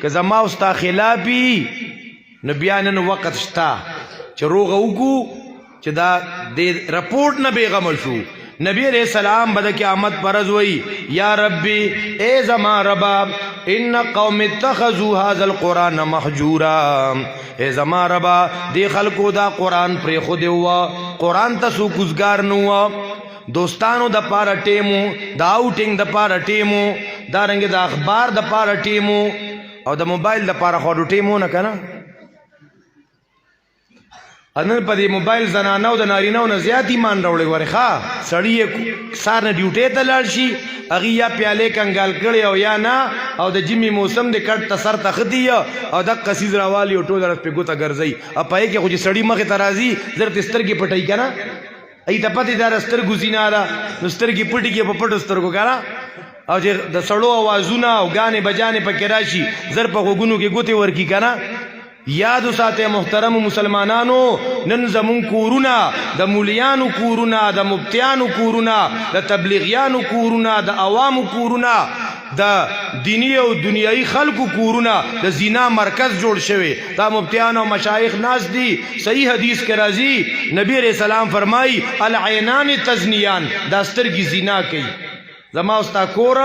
که زما او ستا خلافي نو بیا نن وخت شته چې روغه وکړو چې دا د رپورټ نه بېغمه شو. نبی علیہ السلام بد قیامت پرز وئی یا ربی اے زما ربا ان قوم اتخذوا هذا القرآن محجورا، اے زما ربا دی خلقو دا قرآن پر خود ہوا، قرآن تا سو گزگار نوا، دوستانو دا پارا ٹیمو، دا آؤٹنگ دا پارا ٹیمو، دا رنگ دا اخبار دا پارا ټیمو او د موبایل د پاره خو ټیمو نه کنه. انن په دې موبایل زنانو د نارینو نه زیات ایمان راوړي ورخه سړی سار نه ډیوټي ته لاړ شي اغه یا پیاله کنګال کړي او یا نه او د جمی موسم د کټ تسر تخدی او د قصیز راوالی او ټول رس په ګوته ګرځي اپای کې خو چې سړی مخه ترازی زر تسترګي پټای کنه ای ته پته دار سترګو زیناره نو سترګي پټي کې په پټو سترګو کنه او چې د سړو आवाजونه او غانې بجانې پکې راشي زر په غوګونو کې ګوتې ورکی کنه. یاد ساته محترم مسلمانانو نن زمون کورونه د مولیانو کورونه د مفتیانو کورونه د تبلیغیانو کورونه د عوامو کورونه د دینی او دنیایي خلقو کورونه د زنا مرکز جوړ شوی. دا مفتیان او مشایخ ناس دي. صحیح حدیث کې راځي نبی علیہ السلام فرمای العینان تزنیان، دا سترګې زنا کوي. زما استا کور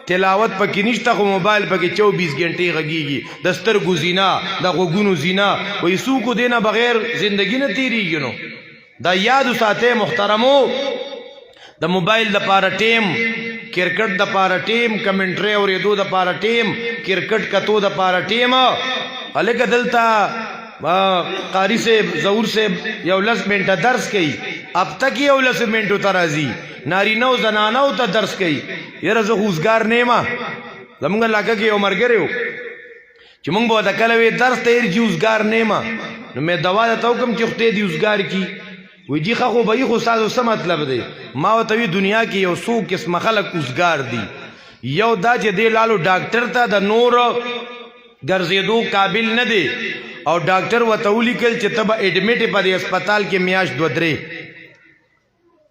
تلاوت پکې نشته خو موبایل پکې 24 غنټې غږیږي د سترګو زینا د غوګونو زینا وې سوکو دینه بغیر زندگی نه تیریږي. نو دا یاد ساته محترمو د موبایل د پاره ټیم، کرکټ د پاره ټیم، کمنټري اورېدو د پاره ټیم، کرکټ کتو د پاره ټیم. الګ دلته قاری سے ظهور سے یو لس منټه درس کوي، اب تک یو لس منټو ترازی نارینو زنانو ته درس کوي. یره زه خوزګار نیما زمونږ علاقه کې یو مرګره و چې مونږ به د کله وی درس ته یې جوزګار نیما نو مې دوا ته حکم چې خته دی وزګار کی وی جی خو به خو ساده څه مطلب دی ما ته وی دنیا کې یو څو قسم خلک وزګار دي. یو دا چې دی لالو ډاکټر ته د نور ګرځېدو قابل نه دی او ډاکټر وته ولیکل چې تبه اډمیټ په هسپتال کې میاش 2-3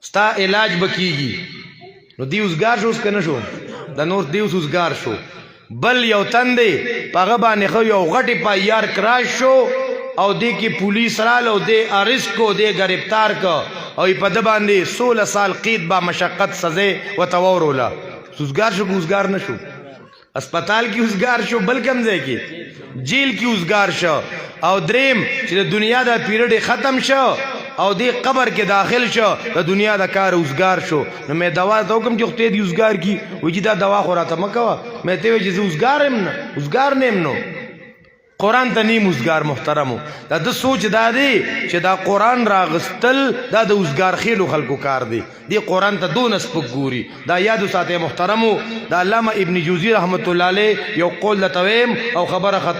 ستا علاج بکیږي. نو دی وزګار شو کنه شو د نور دی وزګار شو. بل یو تندې پاغه باندې خو یو غټي پا یار کراش شو او دی کې پولیس رالو دی ارست کو دی گرفتار کو او په د باندې 16 سال قید با مشقت سزا وتورولا. وزګار شو وزګار نشو، اسپیټال کې وزګار شو، بل کم ځای کې جیل کې وزګار شو. او دریم چې د دنیا د پیریډ ختم شو او دی قبر کې داخل شو د دنیا د کار وزګار شو. نو مې دوا ته حکم چې خته دی وزګار کی وې چې دا دوا خو راته مکوا مې ته وې چې وزګار هم نه وزګار نیم نو قرآن ته نیم وزګار. محترمو دا د سوچ دا دی چې دا قرآن راغستل دا د وزګار خېلو خلکو کار دی. دی قرآن ته دون سپک ګوري. دا یادو ساته محترمو دا علامه ابن جوزی رحمت الله علیه یو قول لتویم او خبره ختم